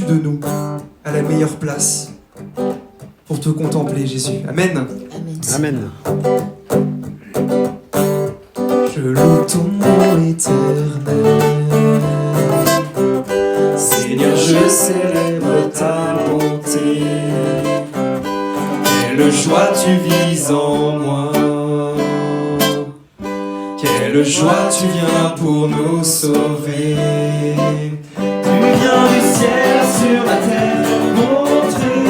de nous à la meilleure place pour te contempler, Jésus. Amen. Amen. Je loue ton nom éternel. Seigneur, je célèbre ta bonté. Quelle joie tu vis en moi. Quelle joie tu viens pour nous sauver. Tu viens du ciel sur la terre, montrer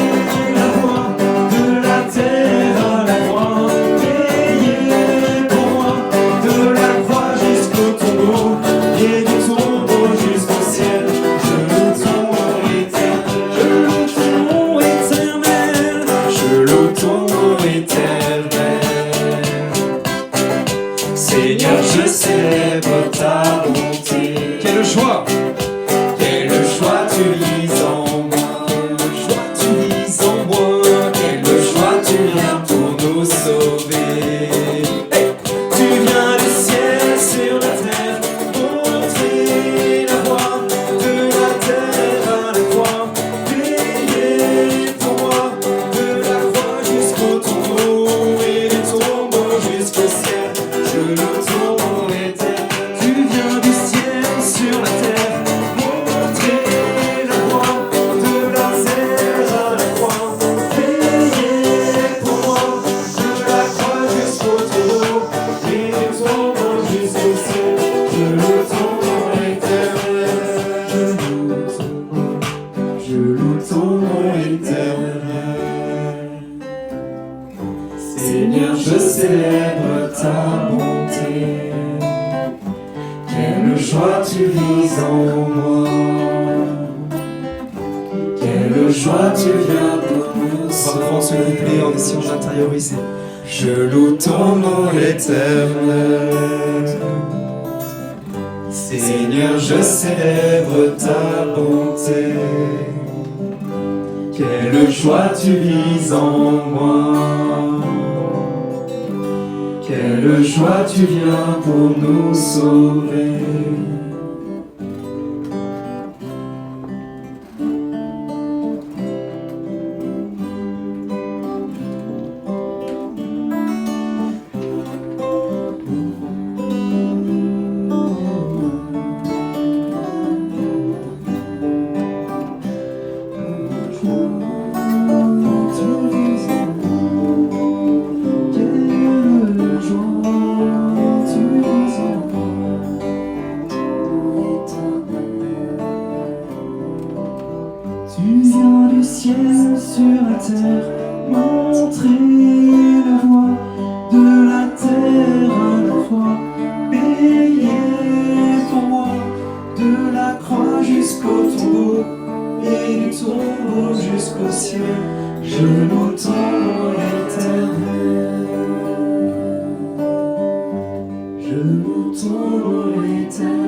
la voie de la terre à la croix, payer pour moi de la croix jusqu'au tombeau et du tombeau jusqu'au ciel. Je loue ton nom éternel, je loue ton nom éternel. Seigneur, je célèbre ta bonté. Quelle joie! Quelle joie tu vis en moi. Quelle joie tu vis en moi. Quelle joie tu viens pour nous sauver. Hey! Tu viens du ciel sur la terre, montrer la voie de la terre à la croix, payer pour moi de la croix jusqu'au tombeau et du tombeau jusqu'au ciel. Je loue ton nom éternel. Tu viens du ciel sur la terre, montrer la voie de la terre à la croix, payer pour moi de la croix jusqu'au tombeau et du tombeau jusqu'au ciel. Je loue ton nom éternel. Je loue ton nom éternel. Seigneur, je célèbre ta bonté. Quelle joie tu vis en moi. Quelle joie tu viens pour nous sauver. On va se coupler en essayant d'intérioriser. Je loue ton nom éternel. Seigneur, je célèbre ta bonté. Quelle joie tu vis en moi. Quelle joie tu viens pour nous sauver. Tu viens du ciel sur la terre, montrer la voie de la terre à la croix, payer pour moi de la croix jusqu'au tombeau et du tombeau jusqu'au ciel. Je loue ton nom éternel. Je loue ton nom éternel.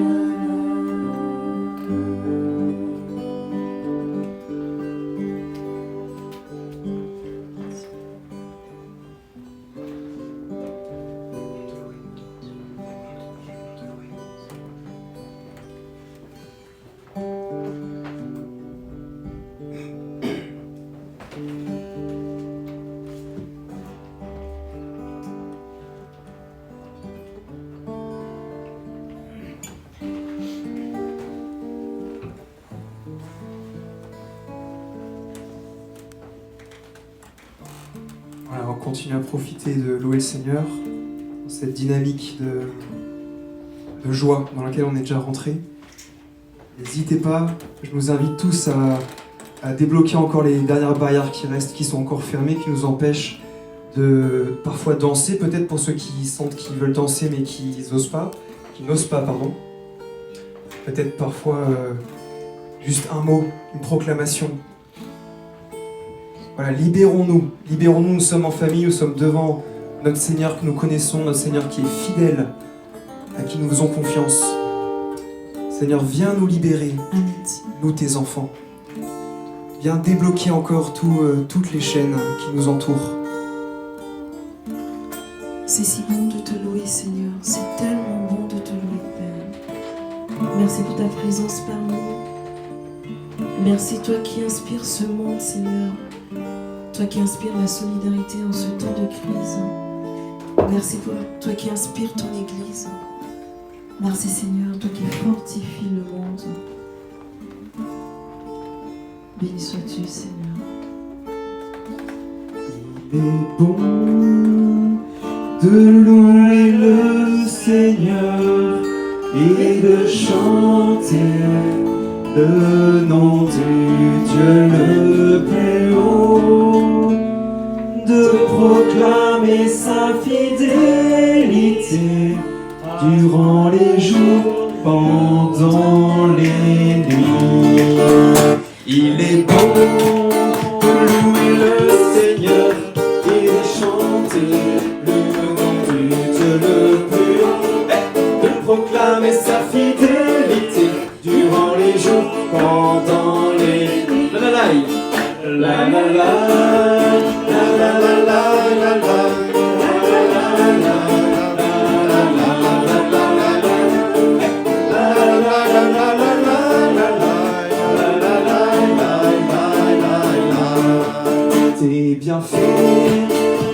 Voilà, on continue à profiter de louer le Seigneur dans cette dynamique de joie dans laquelle on est déjà rentré. N'hésitez pas, je nous invite tous à débloquer encore les dernières barrières qui restent, qui sont encore fermées, qui nous empêchent de parfois danser, peut-être pour ceux qui sentent qu'ils veulent danser mais qui n'osent pas, pardon. Peut-être parfois juste un mot, une proclamation. Voilà, libérons-nous, nous sommes en famille, nous sommes devant notre Seigneur que nous connaissons, notre Seigneur qui est fidèle, à qui nous faisons confiance. Seigneur, viens nous libérer, nous tes enfants. Viens débloquer encore toutes les chaînes qui nous entourent. C'est si bon de te louer, Seigneur. C'est tellement bon de te louer, Père. Merci pour ta présence parmi nous. Merci toi qui inspires ce monde, Seigneur. Toi qui inspires la solidarité en ce temps de crise. Merci toi qui inspires ton Église. Merci Seigneur, toi qui fortifies le monde. Béni sois-tu Seigneur. Il est bon de louer le Seigneur et de chanter le nom du Dieu le plus haut, de proclamer sa fidélité durant les jours, pendant les nuits. Il est bon de louer le Seigneur et de chanter le nom du Dieu le plus haut, de proclamer sa fidélité durant les jours, pendant les nuits. La la la la la la la la la la la. Tes bienfaits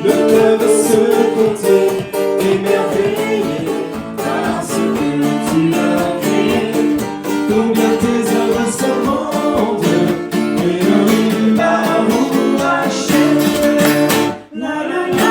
ne peuvent se compter, émerveillés parce que tu as créé. Combien tes œuvres se rendent, Elohim Baruch Hashem. La la la.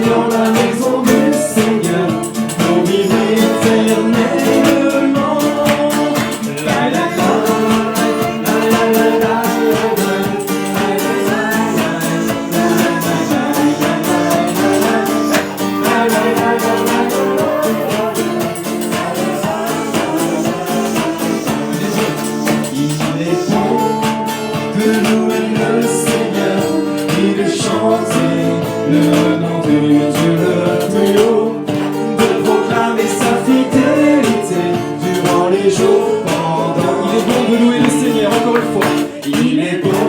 Dans la maison du Seigneur, pour vivre éternellement. La la la, la la la la, il est bon de louer le Seigneur et de chanter le nom du Dieu le plus haut, de proclamer sa fidélité durant les jours, pendant. Il est bon de louer le Seigneur, encore une fois. Il est bon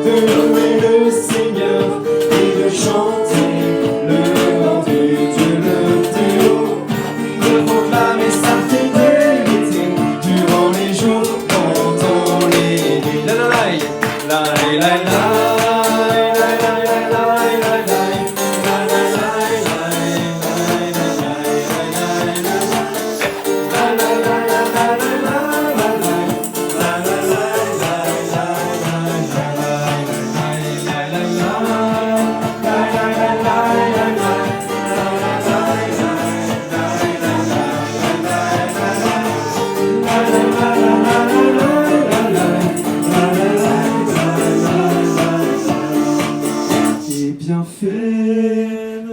de louer le Seigneur et de chanter le nom du Dieu le plus haut, de proclamer sa fidélité durant les jours, pendant les nuits. La la la, la la la.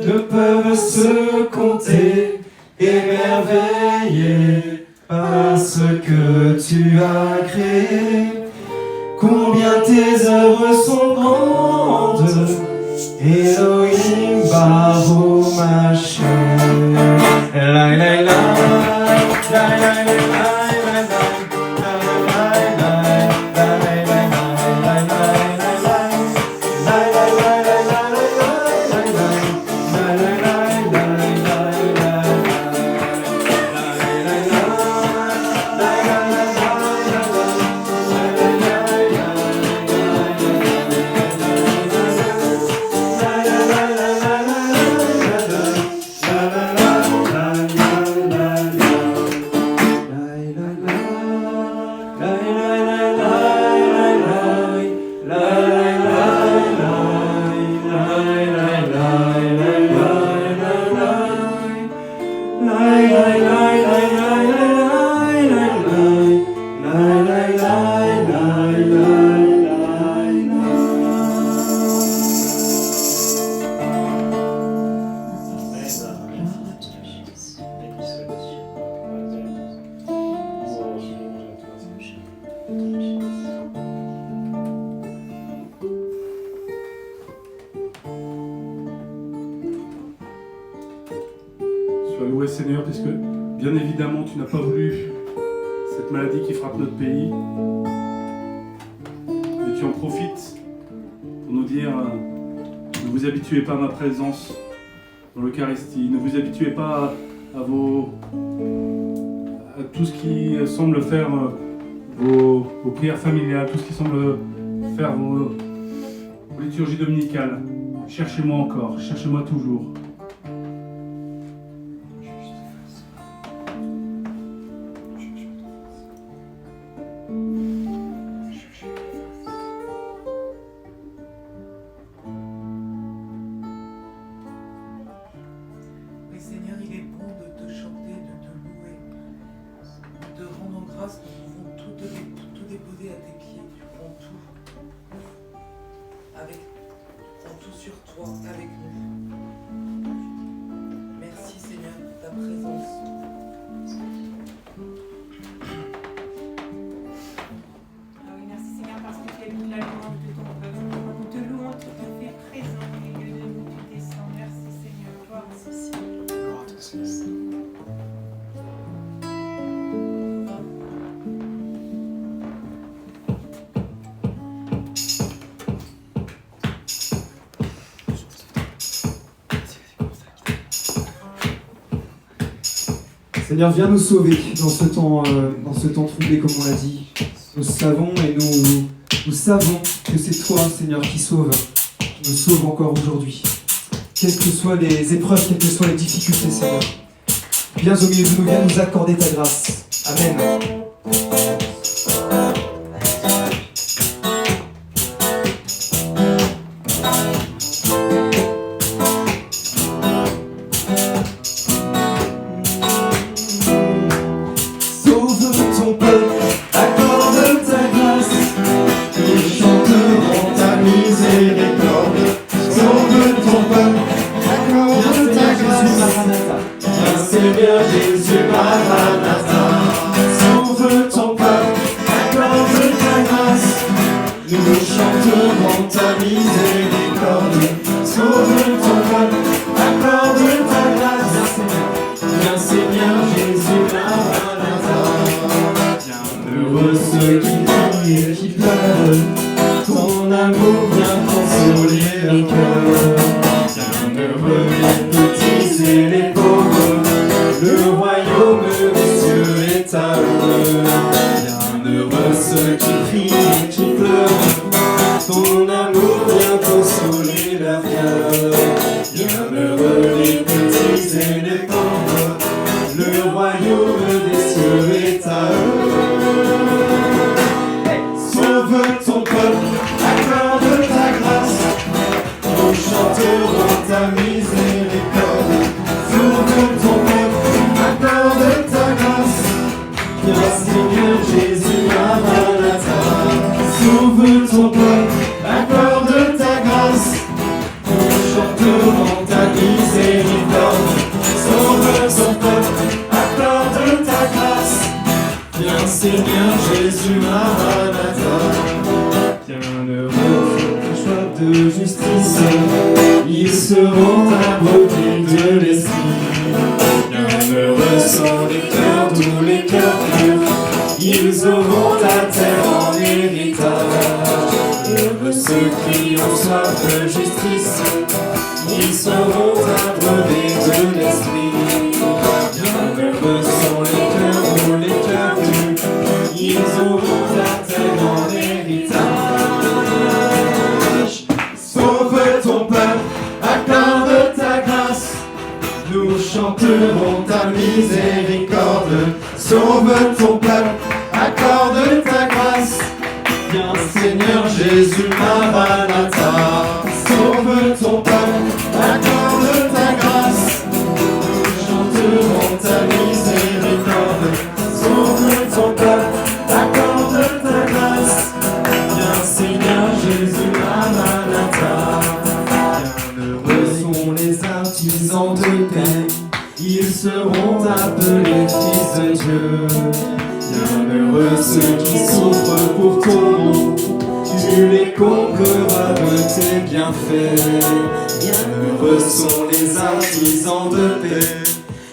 Ne peuvent se compter, émerveillés par ce que tu as créé. Combien tes œuvres sont grandes, Elohim Baruch Hashem. La la la, la la la la. Sois loué Seigneur, parce que bien évidemment tu n'as pas voulu cette maladie qui frappe notre pays. Et tu en profites pour nous dire ne vous habituez pas à ma présence dans l'Eucharistie, ne vous habituez pas à tout ce qui semble faire vos prières familiales, tout ce qui semble faire vos liturgies dominicales. Cherchez-moi encore, cherchez-moi toujours. Oui Seigneur, il est bon de te chanter, de te louer, de te rendre grâce. Nous pouvons tout déposer à tes pieds. Tu prends tout. Prends tout sur toi, avec nous. Merci Seigneur pour ta présence. Ah oui, merci Seigneur parce que tu es la louange de ton peuple. Nous te louons, tu te fais présent au milieu de nous, tu descends. Merci Seigneur, gloire à ceci. Gloire à toi, Seigneur. Seigneur, viens nous sauver dans ce temps troublé, comme on l'a dit. Nous savons et nous savons que c'est toi, Seigneur, qui nous sauve encore aujourd'hui. Quelles que soient les épreuves, quelles que soient les difficultés, Seigneur. Viens au milieu de nous, viens nous accorder ta grâce. Amen.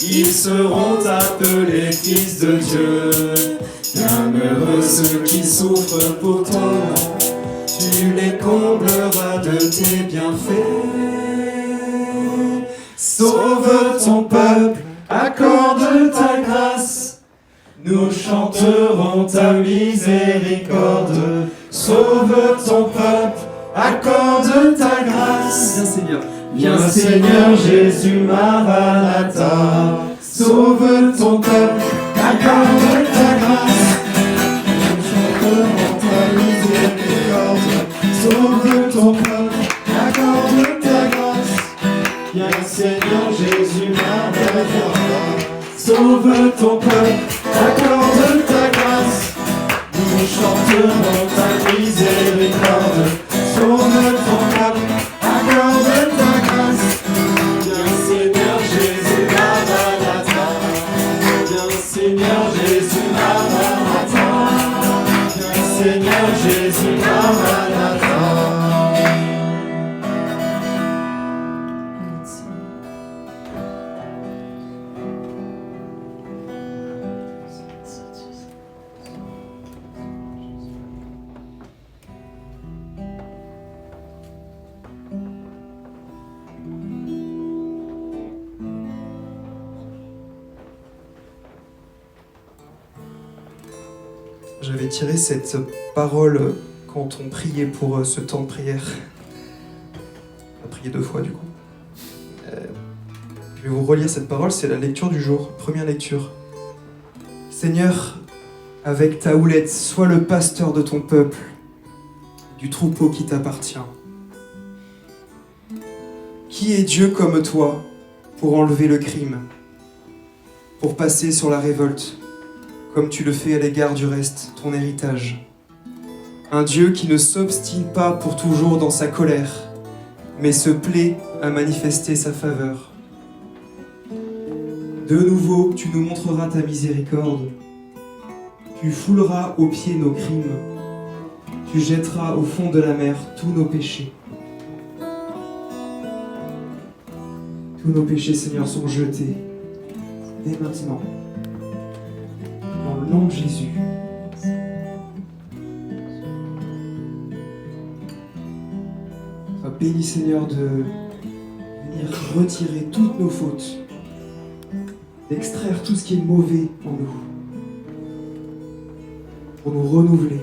ils seront appelés fils de Dieu. Bienheureux ceux qui souffrent pour ton nom, tu les combleras de tes bienfaits. Sauve ton peuple, accorde ta grâce, nous chanterons ta miséricorde. Sauve ton peuple, accorde ta grâce. Viens Seigneur, viens Seigneur Jésus Maranatha. Sauve ton peuple, accorde ta grâce, nous chanterons ta miséricorde. Sauve ton peuple, accorde ta grâce. Viens Seigneur Jésus Maranatha. Sauve ton peuple, accorde ta grâce, nous chanterons ta miséricorde. Sauve ton peuple, accorde ta grâce. Viens Seigneur Jésus Maranatha. Viens Seigneur Jésus Maranatha. Viens Seigneur Jésus Maranatha. J'avais tiré cette parole quand on priait pour ce temps de prière. On a prié 2 fois du coup. Je vais vous relire cette parole, c'est la lecture du jour, première lecture. Seigneur, avec ta houlette, sois le pasteur de ton peuple, du troupeau qui t'appartient. Qui est Dieu comme toi pour enlever le crime, pour passer sur la révolte, comme tu le fais à l'égard du reste, ton héritage. Un Dieu qui ne s'obstine pas pour toujours dans sa colère, mais se plaît à manifester sa faveur. De nouveau, tu nous montreras ta miséricorde. Tu fouleras aux pieds nos crimes. Tu jetteras au fond de la mer tous nos péchés. Tous nos péchés, Seigneur, sont jetés dès maintenant. Dans le nom de Jésus. Sois béni, Seigneur, de venir retirer toutes nos fautes, d'extraire tout ce qui est mauvais en nous, pour nous renouveler.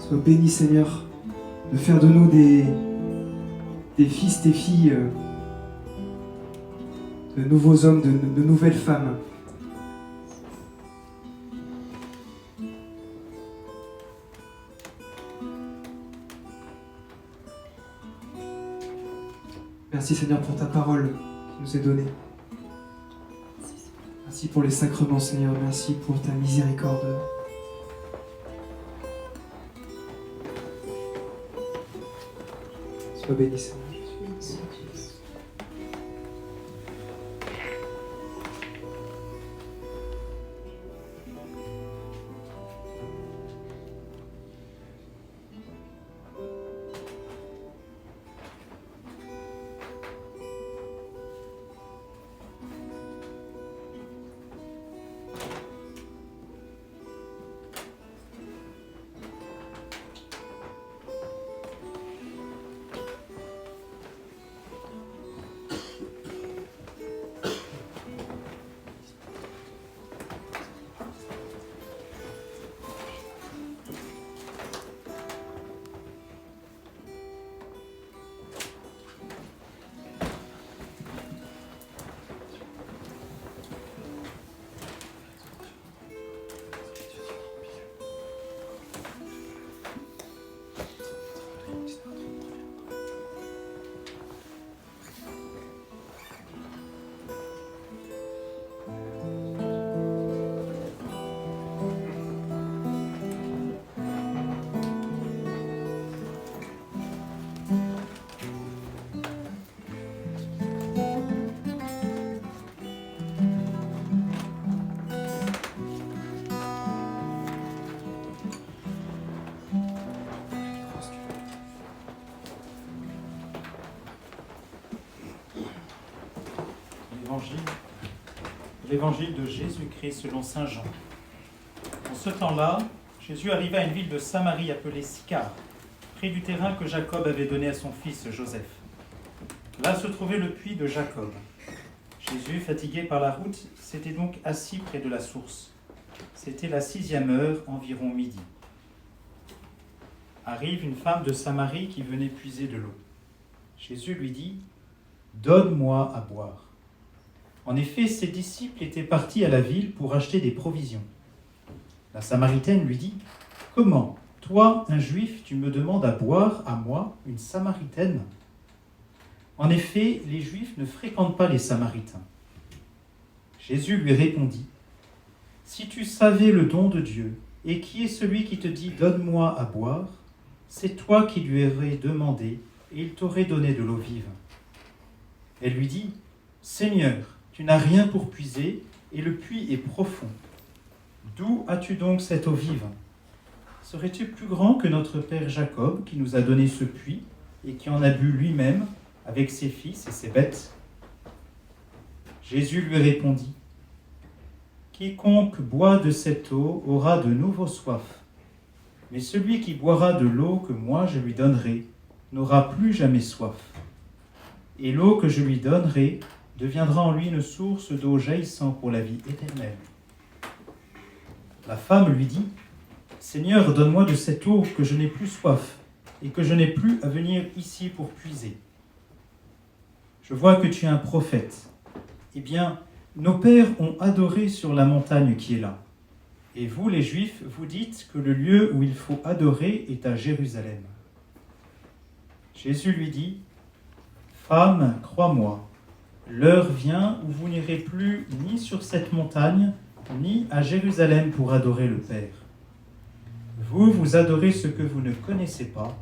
Sois béni, Seigneur, de faire de nous des fils, des filles, de nouveaux hommes, de nouvelles femmes. Merci Seigneur pour ta parole qui nous est donnée. Merci pour les sacrements Seigneur, merci pour ta miséricorde. Sois béni Seigneur. Évangile L'évangile de Jésus-Christ selon saint Jean. En ce temps-là, Jésus arriva à une ville de Samarie appelée Sychar, près du terrain que Jacob avait donné à son fils Joseph. Là se trouvait le puits de Jacob. Jésus, fatigué par la route, s'était donc assis près de la source. C'était la 6e heure, environ midi. Arrive une femme de Samarie qui venait puiser de l'eau. Jésus lui dit « Donne-moi à boire ». En effet, ses disciples étaient partis à la ville pour acheter des provisions. La Samaritaine lui dit « Comment, toi, un Juif, tu me demandes à boire, à moi, une Samaritaine ?» En effet, les Juifs ne fréquentent pas les Samaritains. Jésus lui répondit « Si tu savais le don de Dieu, et qui est celui qui te dit « Donne-moi à boire », c'est toi qui lui aurais demandé, et il t'aurait donné de l'eau vive. Elle lui dit « Seigneur, tu n'as rien pour puiser, et le puits est profond. D'où as-tu donc cette eau vive? Serais-tu plus grand que notre père Jacob, qui nous a donné ce puits, et qui en a bu lui-même, avec ses fils et ses bêtes ?» Jésus lui répondit « Quiconque boit de cette eau aura de nouveau soif, mais celui qui boira de l'eau que moi je lui donnerai n'aura plus jamais soif. Et l'eau que je lui donnerai deviendra en lui une source d'eau jaillissant pour la vie éternelle. » La femme lui dit « Seigneur, donne-moi de cette eau que je n'ai plus soif, et que je n'ai plus à venir ici pour puiser. Je vois que tu es un prophète. Eh bien, nos pères ont adoré sur la montagne qui est là. Et vous, les Juifs, vous dites que le lieu où il faut adorer est à Jérusalem. » Jésus lui dit « Femme, crois-moi, l'heure vient où vous n'irez plus ni sur cette montagne, ni à Jérusalem pour adorer le Père. Vous, vous adorez ce que vous ne connaissez pas.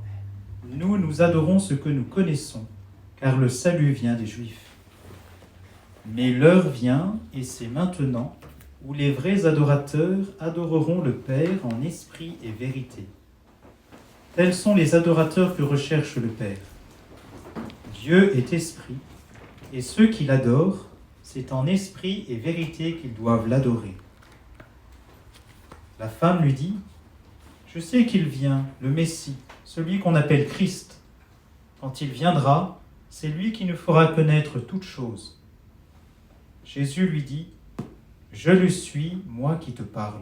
Nous, nous adorons ce que nous connaissons, car le salut vient des Juifs. Mais l'heure vient, et c'est maintenant, où les vrais adorateurs adoreront le Père en esprit et vérité. Tels sont les adorateurs que recherche le Père. Dieu est esprit, et ceux qui l'adorent, c'est en esprit et vérité qu'ils doivent l'adorer. La femme lui dit « Je sais qu'il vient, le Messie, celui qu'on appelle Christ. Quand il viendra, c'est lui qui nous fera connaître toutes choses. » Jésus lui dit « Je le suis, moi qui te parle. »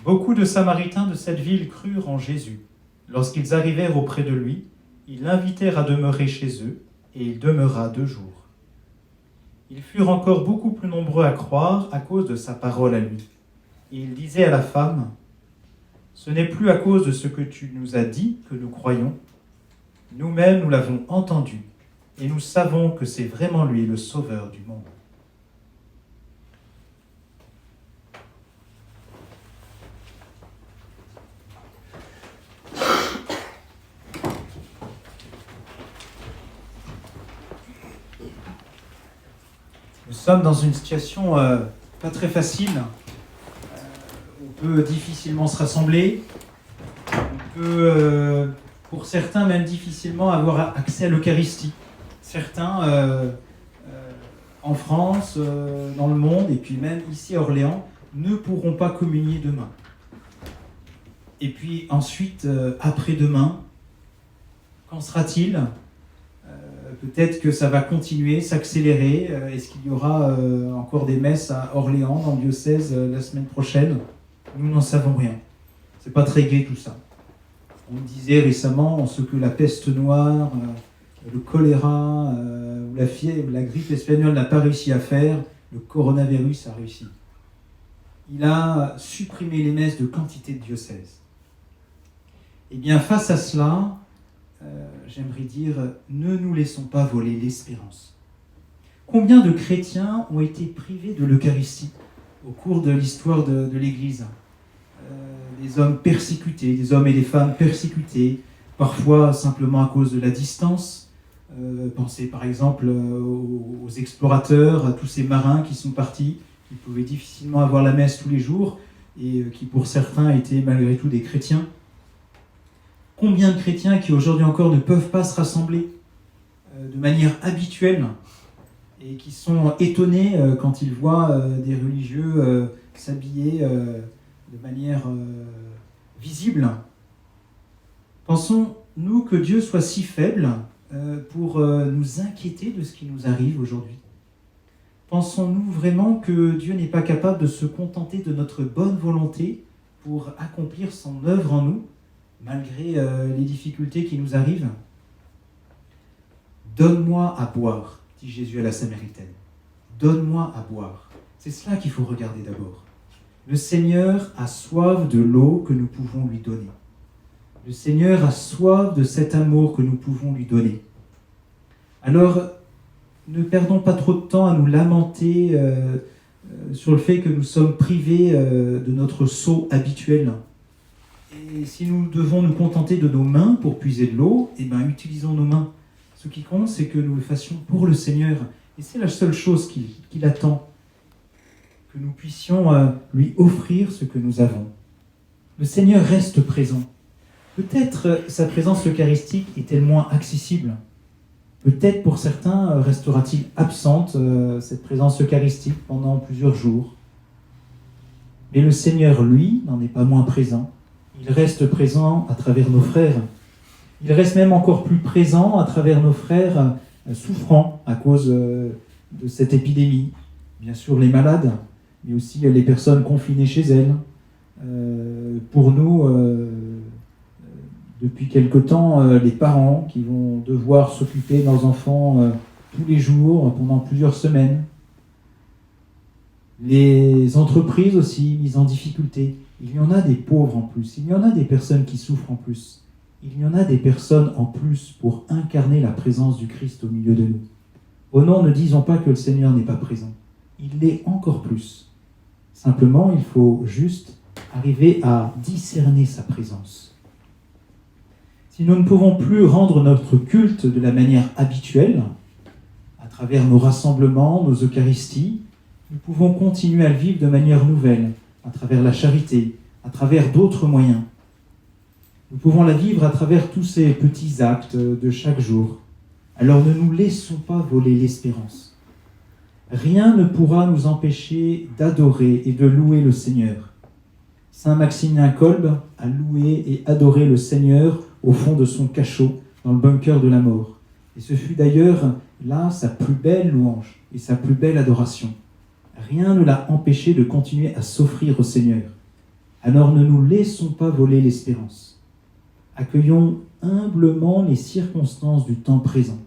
Beaucoup de Samaritains de cette ville crurent en Jésus. Lorsqu'ils arrivèrent auprès de lui, ils l'invitèrent à demeurer chez eux, et il demeura 2 jours. Ils furent encore beaucoup plus nombreux à croire à cause de sa parole à lui. Et il disait à la femme, « Ce n'est plus à cause de ce que tu nous as dit que nous croyons. Nous-mêmes, nous l'avons entendu, et nous savons que c'est vraiment lui le Sauveur du monde. » Nous sommes dans une situation pas très facile. On peut difficilement se rassembler. On peut, pour certains, même difficilement avoir accès à l'Eucharistie. Certains, en France, dans le monde, et puis même ici à Orléans, ne pourront pas communier demain. Et puis ensuite, après-demain, qu'en sera-t-il ? Peut-être que ça va continuer, s'accélérer. Est-ce qu'il y aura encore des messes à Orléans, dans le diocèse, la semaine prochaine ? Nous n'en savons rien. C'est pas très gai tout ça. On disait récemment ce que la peste noire, le choléra, ou la fièvre, la grippe espagnole n'a pas réussi à faire, le coronavirus a réussi. Il a supprimé les messes de quantité de diocèses. Eh bien, face à cela, j'aimerais dire, ne nous laissons pas voler l'espérance. Combien de chrétiens ont été privés de l'Eucharistie au cours de l'histoire de l'Église ? Des hommes persécutés, des hommes et des femmes persécutés, parfois simplement à cause de la distance. Pensez par exemple aux explorateurs, à tous ces marins qui sont partis, qui pouvaient difficilement avoir la messe tous les jours, et qui pour certains étaient malgré tout des chrétiens. Combien de chrétiens qui aujourd'hui encore ne peuvent pas se rassembler de manière habituelle, et qui sont étonnés quand ils voient des religieux s'habiller de manière visible. Pensons-nous que Dieu soit si faible pour nous inquiéter de ce qui nous arrive aujourd'hui? Pensons-nous vraiment que Dieu n'est pas capable de se contenter de notre bonne volonté pour accomplir son œuvre en nous, malgré les difficultés qui nous arrivent? « Donne-moi à boire », dit Jésus à la Samaritaine. « Donne-moi à boire ». C'est cela qu'il faut regarder d'abord. Le Seigneur a soif de l'eau que nous pouvons lui donner. Le Seigneur a soif de cet amour que nous pouvons lui donner. Alors, ne perdons pas trop de temps à nous lamenter sur le fait que nous sommes privés de notre seau habituel. Et si nous devons nous contenter de nos mains pour puiser de l'eau, eh bien, utilisons nos mains. Ce qui compte, c'est que nous le fassions pour le Seigneur. Et c'est la seule chose qu'il attend. Que nous puissions lui offrir ce que nous avons. Le Seigneur reste présent. Peut-être sa présence eucharistique est-elle moins accessible. Peut-être pour certains restera-t-il absente cette présence eucharistique pendant plusieurs jours. Mais le Seigneur, lui, n'en est pas moins présent. Il reste présent à travers nos frères. Il reste même encore plus présent à travers nos frères souffrants à cause de cette épidémie. Bien sûr les malades, mais aussi les personnes confinées chez elles. Pour nous, depuis quelque temps, les parents qui vont devoir s'occuper de leurs enfants tous les jours pendant plusieurs semaines. Les entreprises aussi mises en difficulté. Il y en a des pauvres en plus, il y en a des personnes qui souffrent en plus. Il y en a des personnes en plus pour incarner la présence du Christ au milieu de nous. Oh non, ne disons pas que le Seigneur n'est pas présent. Il l'est encore plus. Simplement, il faut juste arriver à discerner sa présence. Si nous ne pouvons plus rendre notre culte de la manière habituelle, à travers nos rassemblements, nos Eucharisties, nous pouvons continuer à le vivre de manière nouvelle, à travers la charité, à travers d'autres moyens. Nous pouvons la vivre à travers tous ces petits actes de chaque jour. Alors ne nous laissons pas voler l'espérance. Rien ne pourra nous empêcher d'adorer et de louer le Seigneur. Saint Maximilien Kolbe a loué et adoré le Seigneur au fond de son cachot, dans le bunker de la mort. Et ce fut d'ailleurs là sa plus belle louange et sa plus belle adoration. Rien ne l'a empêché de continuer à s'offrir au Seigneur. Alors ne nous laissons pas voler l'espérance. Accueillons humblement les circonstances du temps présent.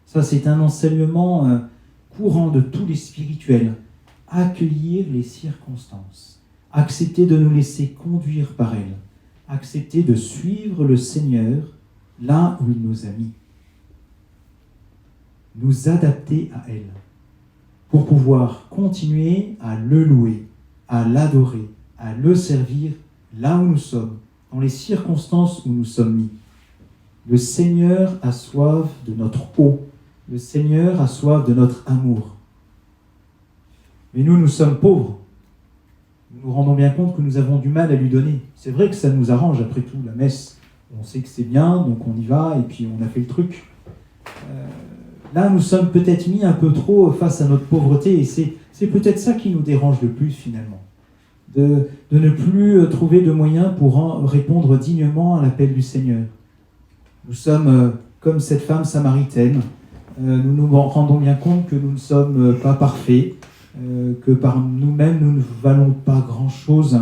Ça, c'est un enseignement courant de tous les spirituels. Accueillir les circonstances. Accepter de nous laisser conduire par elles. Accepter de suivre le Seigneur là où il nous a mis. Nous adapter à elles pour pouvoir continuer à le louer, à l'adorer, à le servir là où nous sommes, dans les circonstances où nous sommes mis. Le Seigneur a soif de notre eau. Le Seigneur a soif de notre amour. Mais nous sommes pauvres. Nous nous rendons bien compte que nous avons du mal à lui donner. C'est vrai que ça nous arrange, après tout, la messe. On sait que c'est bien, donc on y va, et puis on a fait le truc. Là, nous sommes peut-être mis un peu trop face à notre pauvreté, et c'est peut-être ça qui nous dérange le plus, finalement. De ne plus trouver de moyens pour répondre dignement à l'appel du Seigneur. Nous sommes comme cette femme samaritaine. Nous nous rendons bien compte que nous ne sommes pas parfaits, que par nous-mêmes, nous ne valons pas grand-chose.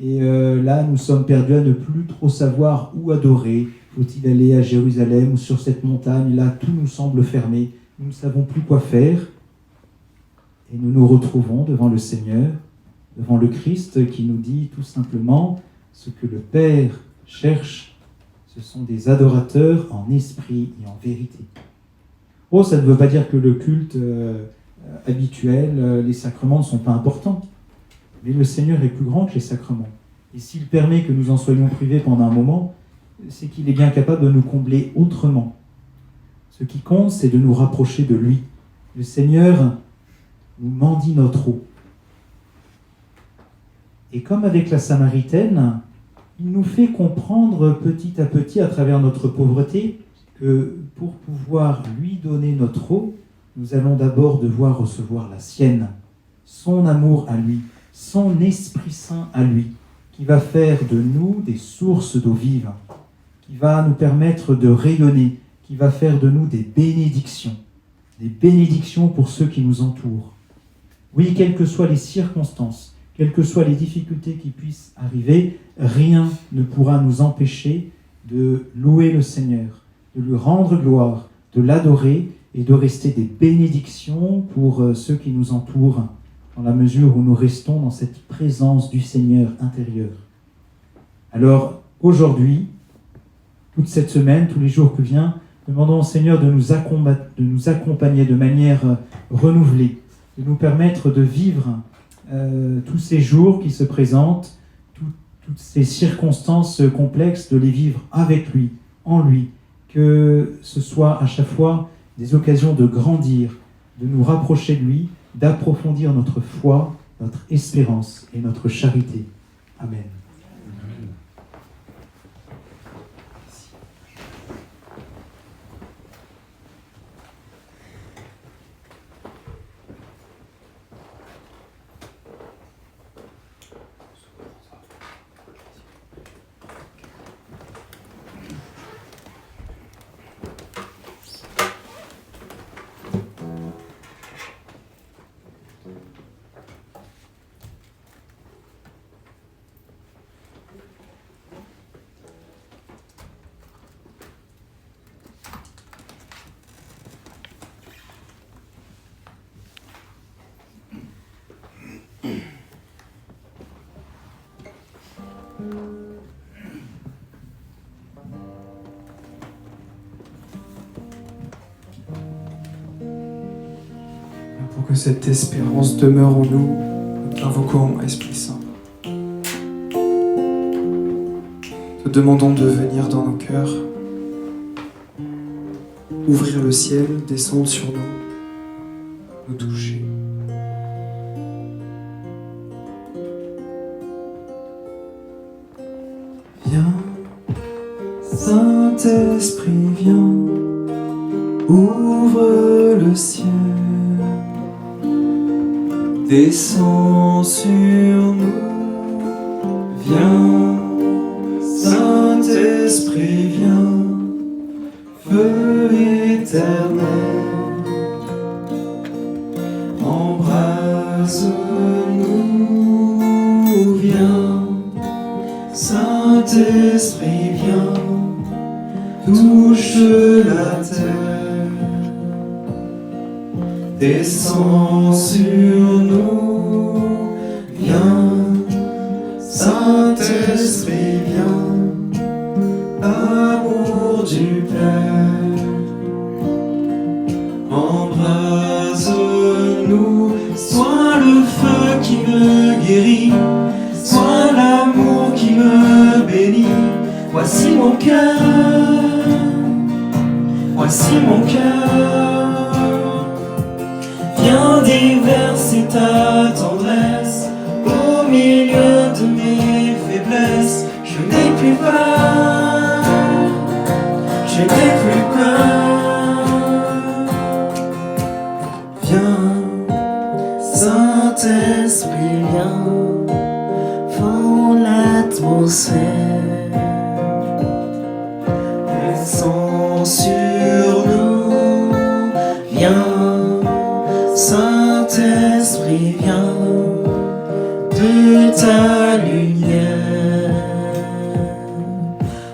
Et là, nous sommes perdus à ne plus trop savoir où adorer. Faut-il aller à Jérusalem ou sur cette montagne? Là, tout nous semble fermé. Nous ne savons plus quoi faire. Et nous nous retrouvons devant le Seigneur, devant le Christ qui nous dit tout simplement ce que le Père cherche, ce sont des adorateurs en esprit et en vérité. Oh, ça ne veut pas dire que le culte habituel, les sacrements ne sont pas importants, mais le Seigneur est plus grand que les sacrements. Et s'il permet que nous en soyons privés pendant un moment, c'est qu'il est bien capable de nous combler autrement. Ce qui compte, c'est de nous rapprocher de lui. Le Seigneur nous mendie notre eau. Et comme avec la Samaritaine, il nous fait comprendre petit à petit, à travers notre pauvreté, que pour pouvoir lui donner notre eau, nous allons d'abord devoir recevoir la sienne, son amour à lui, son Esprit Saint à lui, qui va faire de nous des sources d'eau vive, qui va nous permettre de rayonner, qui va faire de nous des bénédictions pour ceux qui nous entourent. Oui, quelles que soient les circonstances, quelles que soient les difficultés qui puissent arriver, rien ne pourra nous empêcher de louer le Seigneur, de lui rendre gloire, de l'adorer et de rester des bénédictions pour ceux qui nous entourent, dans la mesure où nous restons dans cette présence du Seigneur intérieur. Alors, aujourd'hui, toute cette semaine, tous les jours qui viennent, demandons au Seigneur de nous accompagner de manière renouvelée, de nous permettre de vivre tous ces jours qui se présentent, toutes ces circonstances complexes, de les vivre avec lui, en lui, que ce soit à chaque fois des occasions de grandir, de nous rapprocher de lui, d'approfondir notre foi, notre espérance et notre charité. Amen. Pour que cette espérance demeure en nous, nous invoquons Esprit Saint. Te demandons de venir dans nos cœurs, ouvrir le ciel, descendre sur nous, nous toucher. Viens, Saint-Esprit, viens, ouvre le ciel. Descends sur nous, viens, Saint-Esprit, viens, feu éternel, embrase-nous, viens, Saint-Esprit, viens, touche la terre, descends sur nous, viens, Saint-Esprit, viens, amour du Père, embrase-nous, sois le feu qui me guérit, sois l'amour qui me bénit, voici mon cœur, voici mon cœur. Viens déverser ta tendresse au milieu de mes faiblesses. Je n'ai plus peur, je n'ai plus peur. Viens, Saint-Esprit, viens, fends l'atmosphère, descends sur nous, viens. Saint-Esprit, viens, de ta lumière,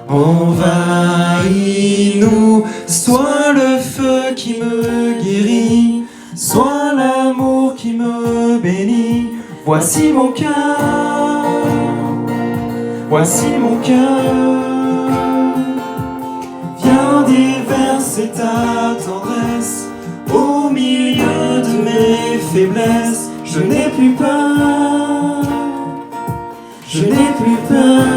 envahis-nous, sois le feu qui me guérit, sois l'amour qui me bénit, voici mon cœur, voici mon cœur, viens déverser ta tendresse au milieu de mes faiblesses. Je n'ai plus peur, je n'ai plus peur.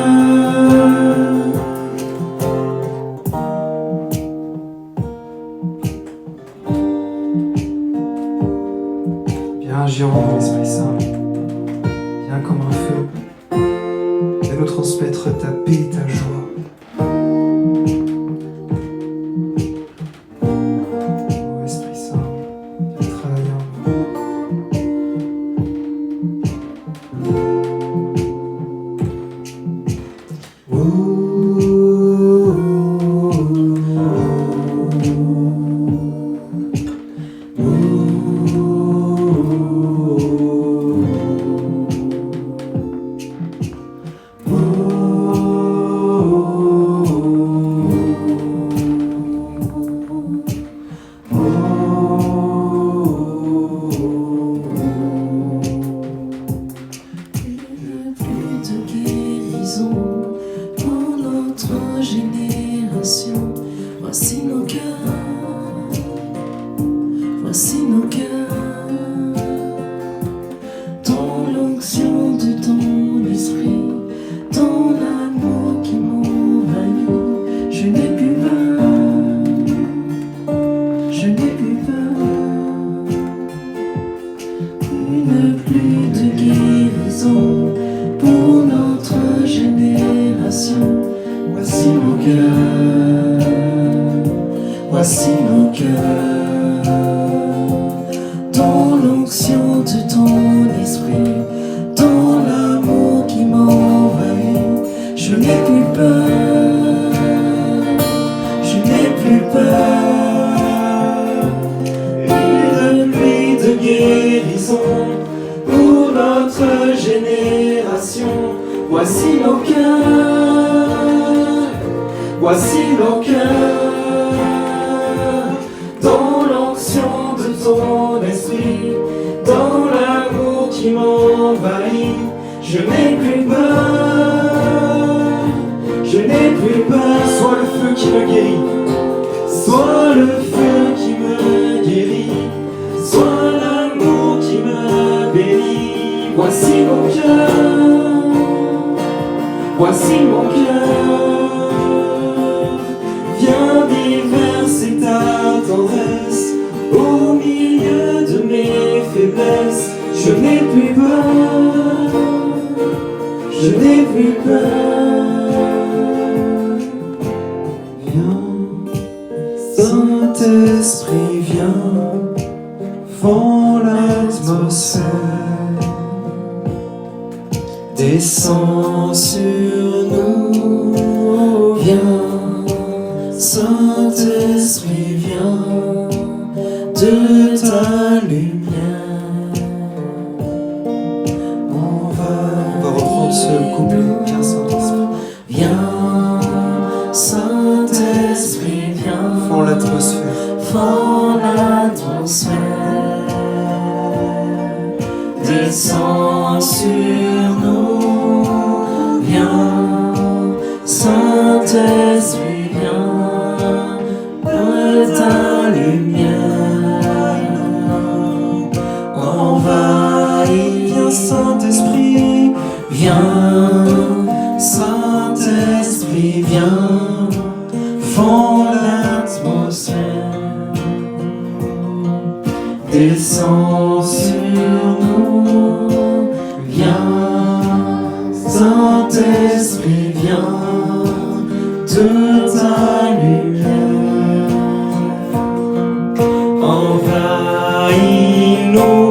Viens agir en nous, Esprit Saint. Viens comme un feu. Viens nous transmettre ta paix et ta joie. Oh, Esprit Saint. Une pluie de guérison pour notre génération. Voici nos cœurs, voici nos cœurs. Dans l'onction de ton esprit, dans l'amour qui m'envahit, je n'ai plus peur, je n'ai plus peur. Une pluie de guérison pour notre génération. Voici nos cœurs, voici nos cœurs. Dans l'onction de ton esprit, dans l'amour qui m'envahit, je n'ai plus peur, je n'ai plus peur. Une pluie de guérison pour notre génération. Voici nos cœurs, voici nos cœurs. Dans l'onction de ton esprit, dans l'amour qui m'envahit, je n'ai plus peur, je n'ai plus peur. Sois le feu qui me guérit, sois le feu qui me guérit, sois l'amour qui me bénit. Voici mon cœur, voici mon cœur. Viens déverser ta tendresse au milieu de mes faiblesses. Je n'ai plus peur, je n'ai plus peur. Viens, Saint-Esprit, viens, fends l'atmosphère, descends sur nous. Viens, Saint-Esprit, viens, de ta lumière. On va reprendre ce couplet. Viens, Saint-Esprit. Viens, Saint-Esprit, viens. Fends l'atmosphère. Fends l'atmosphère. Descends sur nous. Viens, Saint-Esprit, viens. De ta lumière. Envahis, viens, Saint-Esprit. Viens, Saint-Esprit, viens, fends l'atmosphère, descends sur nous. Viens, Saint-Esprit, viens, de ta lumière. Envahis-nous,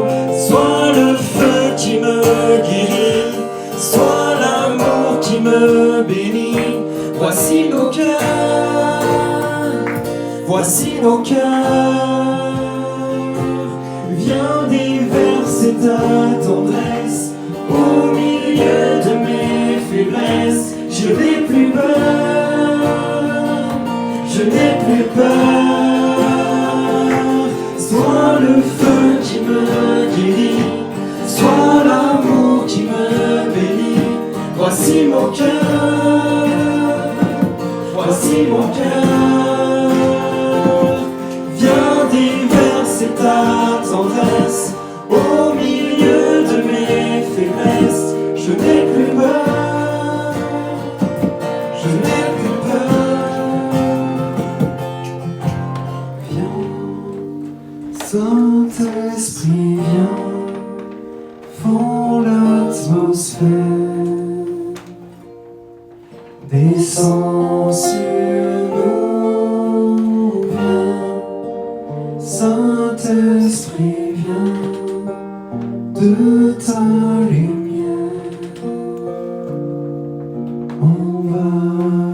sois le feu qui me guérit, sois l'amour qui me bénit. Voici nos cœurs, voici nos cœurs. Viens déverser ta tendresse au milieu de mes faiblesses. Je n'ai plus peur, je n'ai plus peur. Sois le feu qui me guérit, sois l'amour qui me bénit. Voici mon cœur, voici mon cœur. Viens déverser ta tendresse au milieu de mes faiblesses. Je n'ai plus peur, je n'ai plus peur. Viens, Saint-Esprit, viens, fends l'atmosphère, descends sur nous. Viens, Saint-Esprit, viens, de ta lumière. Envahis-nous.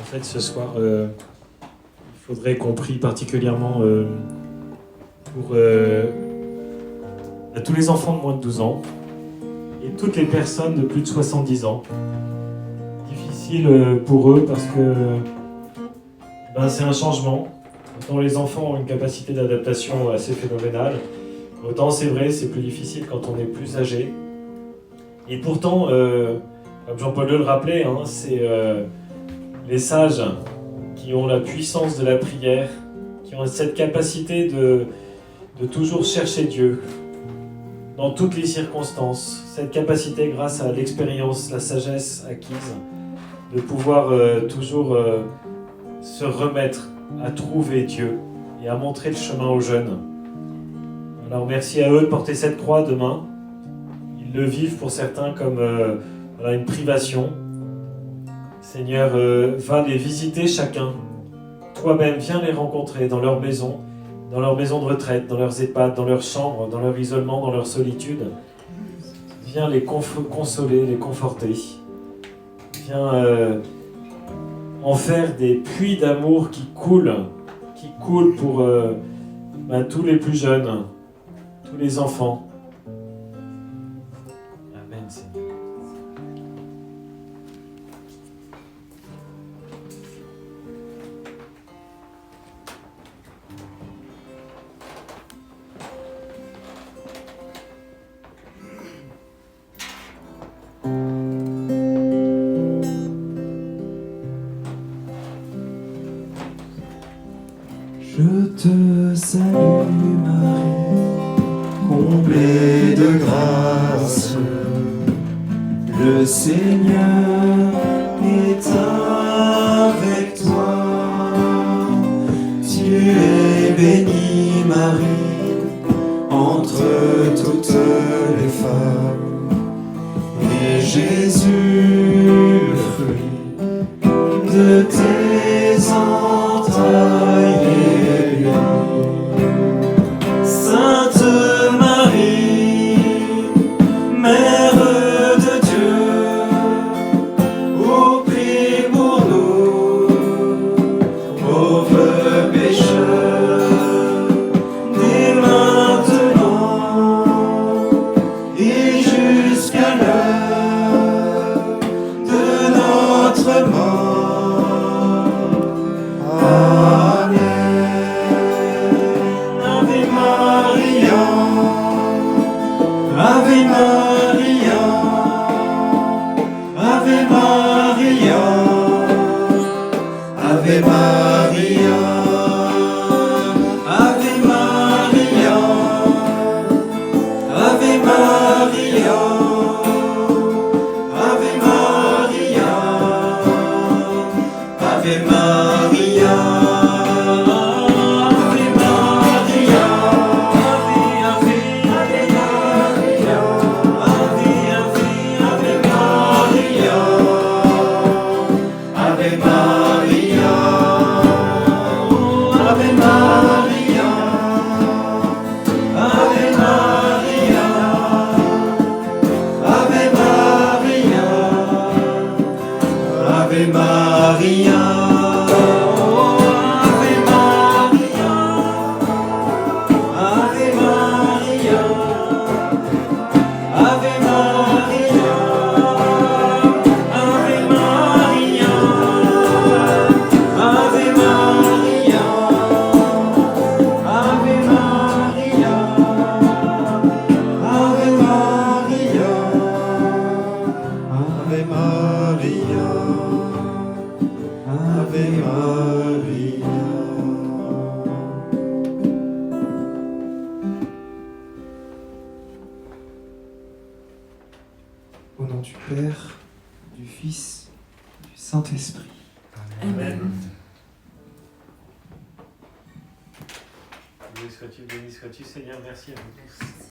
En fait, ce soir, il faudrait qu'on prie particulièrement pour tous les enfants de moins de 12 ans et toutes les personnes de plus de 70 ans. Difficile pour eux parce que c'est un changement. Autant les enfants ont une capacité d'adaptation assez phénoménale, autant c'est vrai, c'est plus difficile quand on est plus âgé. Et pourtant, comme Jean-Paul II le rappelait, c'est les sages qui ont la puissance de la prière, qui ont cette capacité de toujours chercher Dieu dans toutes les circonstances, cette capacité grâce à l'expérience, la sagesse acquise, de pouvoir toujours se remettre à trouver Dieu et à montrer le chemin aux jeunes. Alors merci à eux de porter cette croix demain. Ils le vivent pour certains comme une privation. Seigneur, va les visiter chacun. Toi-même, viens les rencontrer dans leur maison de retraite, dans leurs EHPAD, dans leurs chambres, dans leur isolement, dans leur solitude. Viens les consoler, les conforter. Viens en faire des puits d'amour qui coulent pour tous les plus jeunes, tous les enfants. Amen, Seigneur. Je te salue Marie, comblée de grâce. Le Seigneur est avec toi. Tu es bénie Marie, entre toutes les femmes. Et Jésus, le fruit de tes entrailles, Sainte Marie, Mère de Dieu, ô prie pour nous, pauvres pécheurs, dès maintenant et jusqu'à l'heure de notre mort. Amen. Ave Maria, Ave Maria, Ave Maria, Ave Maria, Ave Maria, Ave Maria, Ave Maria, Ave Maria. Ave Maria, oh, Ave Maria, Ave Maria, Ave Maria, Ave Maria, Ave Maria, Ave Maria, Ave Maria, Ave Maria. Ave Maria. Au nom du Père, du Fils, du Saint-Esprit. Amen. Béni sois-tu, Seigneur, merci à vous tous.